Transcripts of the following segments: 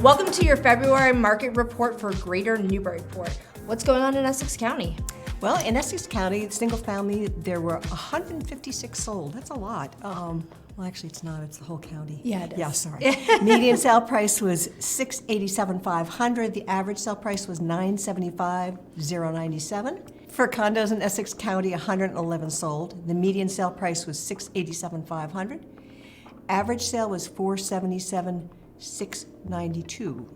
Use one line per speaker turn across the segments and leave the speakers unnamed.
Welcome to your February market report for Greater Newburyport. What's going on in Essex County?
Well, in Essex County, single family, there were 156 sold. That's a lot. Well, actually, it's not. It's the whole county.
Yeah, it is.
Yeah, sorry. Median sale price was $687,500. The average sale price was $975,097. For condos in Essex County, 111 sold. The median sale price was $687,500. Average sale was $477,692.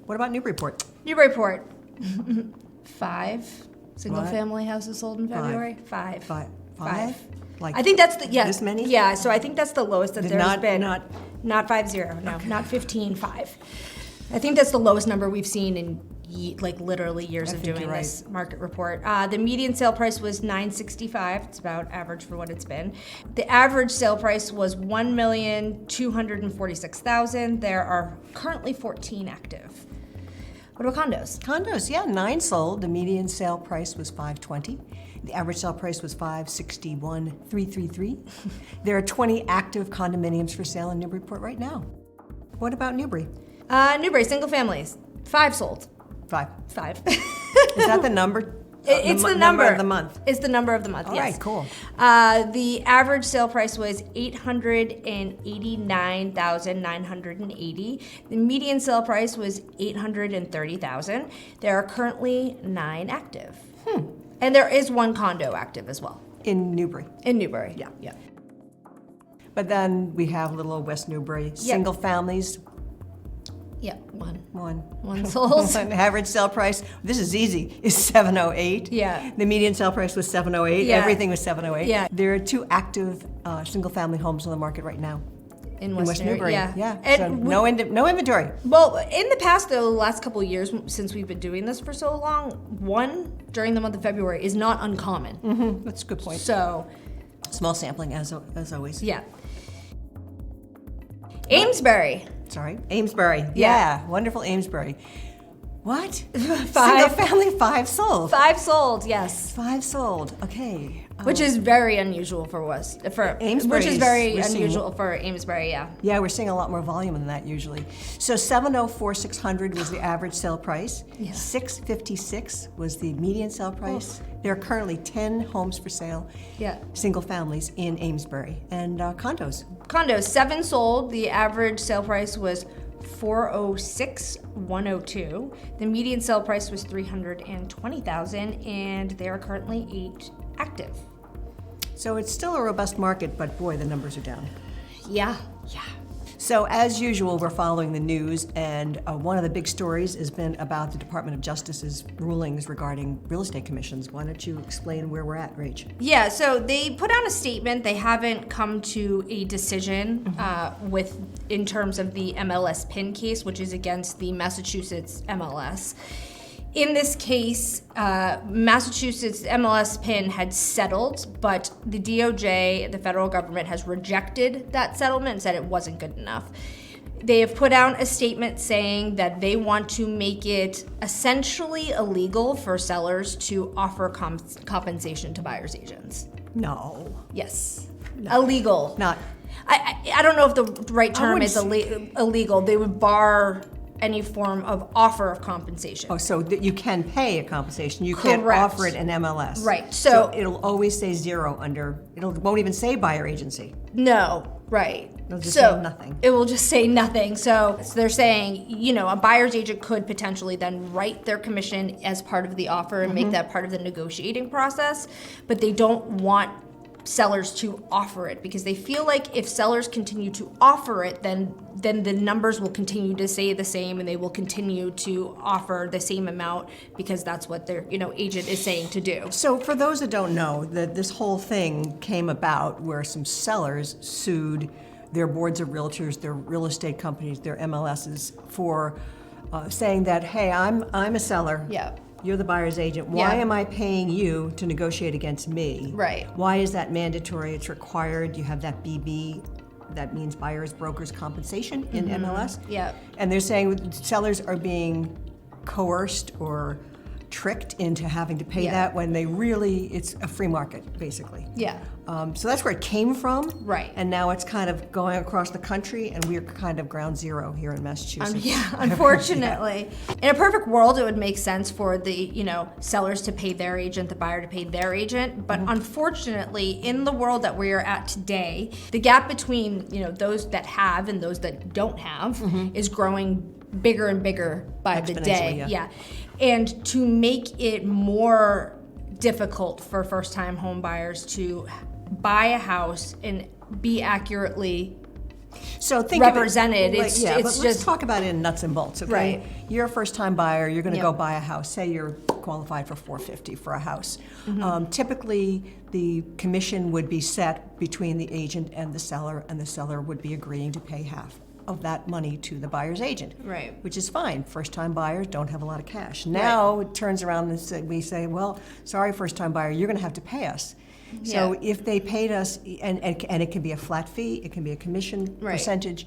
What about Newburyport?
Newburyport. 5 single-family houses sold in February. Five.
Like
I think that's the
this many?
Yeah, so I think that's the lowest that there's been.
Not
50. No, not 15. 5. I think that's the lowest number we've seen in literally years of doing this market report. The median sale price was $965,000. It's about average for what it's been. The average sale price was $1,246,000. There are currently 14 active. What about condos?
Condos, yeah, 9 sold. The median sale price was $520,000. The average sale price was $561,333. There are 20 active condominiums for sale in Newburyport right now. What about Newbury?
Newbury, single families, 5 sold.
5.
5.
Is that the number?
It's the number
of the month.
It's the number of the month.
All
yes.
right, cool.
The average sale price was $889,980. The median sale price was $830,000. There are currently 9 active. And there is 1 condo active as well.
In Newbury.
In Newbury.
Yeah. But then we have little old West Newbury. Single families.
Yeah, 1.
1
sold.
Average sale price, this is easy, is $708,000.
Yeah.
The median sale price was $708,000.
Yeah.
Everything was $708,000.
Yeah.
There are 2 active single-family homes on the market right now.
In West Newbury.
Yeah.
And
So no inventory.
Well, in the past, though, the last couple of years since we've been doing this for so long, 1 during the month of February is not uncommon.
That's a good point.
So,
Small sampling as always.
yeah. Amesbury.
Sorry, Amesbury.
Yeah.
Wonderful Amesbury. What?
5.
Single family, 5 sold.
5 sold, yes.
5 sold. Okay.
Which is very unusual for
Amesbury.
Which is very unusual for Amesbury, yeah.
Yeah, we're seeing a lot more volume than that usually. So $704,600 was the average sale price.
Yeah.
$656,000 was the median sale price. There are currently 10 homes for sale.
Yeah.
Single families in Amesbury and condos.
Condos, 7 sold. The average sale price was $406,102. The median sale price was $320,000, and there are currently 8 active.
So it's still a robust market, but boy, the numbers are down.
Yeah.
So as usual, we're following the news, and one of the big stories has been about the Department of Justice's rulings regarding real estate commissions. Why don't you explain where we're at, Rach?
Yeah, so they put out a statement. They haven't come to a decision in terms of the MLS PIN case, which is against the Massachusetts MLS. In this case, Massachusetts MLS PIN had settled, but the DOJ, the federal government, has rejected that settlement and said it wasn't good enough. They have put out a statement saying that they want to make it essentially illegal for sellers to offer compensation to buyer's agents.
No.
Yes. No. Illegal.
Not.
I don't know if the right term is illegal. They would bar any form of offer of compensation.
Oh, so that you can pay a compensation. You
Correct.
can't offer it an MLS.
Right.
So it'll always say 0 under, it won't even say buyer agency.
No, right.
It'll just say nothing.
It will just say nothing. So they're saying, a buyer's agent could potentially then write their commission as part of the offer and make that part of the negotiating process, but they don't want sellers to offer it because they feel like if sellers continue to offer it, then the numbers will continue to stay the same and they will continue to offer the same amount because that's what their agent is saying to do.
So for those that don't know, this whole thing came about where some sellers sued their boards of realtors, their real estate companies, their MLSs for saying that, hey, I'm a seller.
Yeah.
You're the buyer's agent. Why am I paying you to negotiate against me?
Right.
Why is that mandatory? It's required. You have that BB. That means buyer's broker's compensation in MLS.
Yeah.
And they're saying sellers are being coerced or tricked into having to pay
Yeah.
that when they really, it's a free market, basically.
Yeah.
So that's where it came from.
Right.
And now it's kind of going across the country, and we're kind of ground zero here in Massachusetts.
Yeah, unfortunately. In a perfect world, it would make sense for the, sellers to pay their agent, the buyer to pay their agent. But unfortunately, in the world that we are at today, the gap between, those that have and those that don't have is growing bigger and bigger by the day.
Exponentially,
Yeah. And to make it more difficult for first-time home buyers to buy a house and be accurately
So think
represented.
Of it,
It's
but
just
let's talk about it in nuts and bolts, okay?
Right.
You're a first-time buyer. You're going to
Yep.
go buy a house. Say you're qualified for $450 for a house. Typically, the commission would be set between the agent and the seller would be agreeing to pay half of that money to the buyer's agent.
Right.
Which is fine. First-time buyers don't have a lot of cash. Now it turns around and we say, well, sorry, first-time buyer, you're going to have to pay us. So
Yeah.
if they paid us, and it can be a flat fee, it can be a commission
Right.
percentage,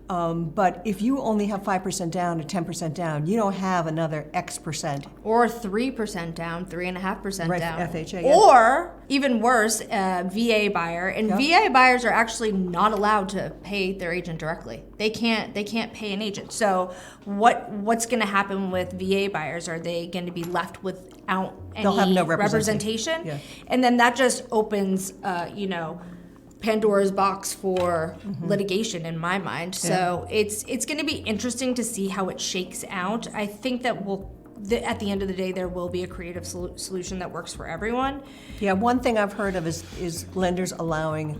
but if you only have 5% down or 10% down, you don't have another X percent.
or 3% down, 3.5%
Right,
down.
FHA, yeah.
Or even worse, VA buyer. And
Yeah.
VA buyers are actually not allowed to pay their agent directly. They can't pay an agent. So what's going to happen with VA buyers? Are they going to be left without any
They'll have no
representation?
Yeah.
And then that just opens Pandora's box for litigation in my mind. So it's going to be interesting to see how it shakes out. I think that at the end of the day, there will be a creative solution that works for everyone.
Yeah, one thing I've heard of is lenders allowing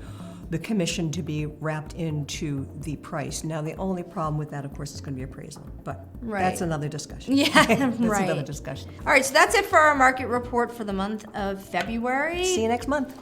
the commission to be wrapped into the price. Now, the only problem with that, of course, is going to be appraisal, but
Right.
that's another discussion.
Yeah,
That's
right.
another discussion.
All right, so that's it for our market report for the month of February.
See you next month.